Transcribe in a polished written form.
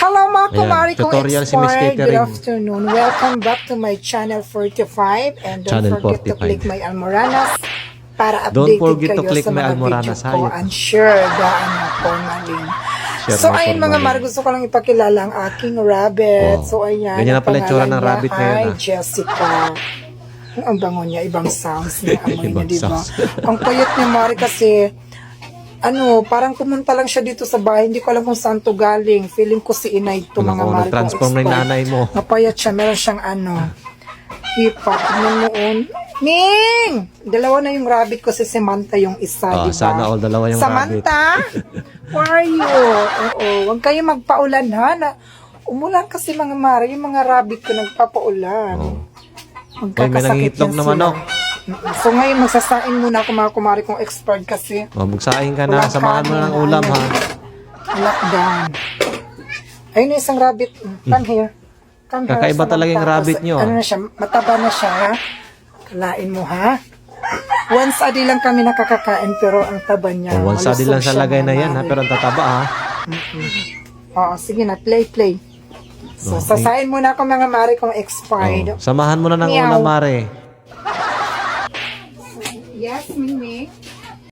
Hello mga kumari kong tutorial si Miss expired. Good Catering. afternoon. Welcome back to my channel 45. And don't Channel forget to 45. click my almoranas para Don't updated forget to kayo click sa my mga almoranas, video ko. hayop. And share daan ako naling. Share So mo, ayun mga formalin. mara, gusto ko lang ipakilala ang aking rabbit. Wow. So ayan, Ganyan na pala ang itsura ng pangalan rabbit niya ngayon, ay ah. Jessica. Ang bango niya, ibang sounds niya, amoy niya, Ibang diba? sounds. Ang payat niya, Mari, kasi parang pumunta lang siya dito sa bahay. Hindi ko alam kung saan to galing. Feeling ko si inay to, mga Mari. Nag-transform na yung nanay mo. Napayat siya. Meron siyang hipa. Tignan mo on. Ming! Dalawa na yung rabbit ko, si Samantha yung isa, diba? Sana all dalawa yung Samantha? Where are you? Oo, huwag kayo magpaulan, ha? Umulan kasi mga Mari. Yung mga rabbit ko nagpapaulan. Oh. Ay, may Magkakasakit nangingitlog yan na sila. manok. So ngayon magsasain muna ako mga kumari kong expert kasi Magsaing ka na. walang Samahan mo na ng kanin, ulam, ha? lockdown. Ayun na isang rabbit. Come here. Come here. Kakaiba Sa talaga yung tapos, rabbit nyo. Ano na siya? Mataba na siya, ha? Kalain mo, ha? Once a day lang kami nakakakain pero ang taba niya. Once a day lang sa malusog siya, lagay na mga yan, ha? Mari. Pero ang tataba, ha? Oo, sige na. Play. So, Okay. sasain muna ako mga Mari kong expired. Samahan mo na ng Meow. ulam, Mare. Yes, Mimi.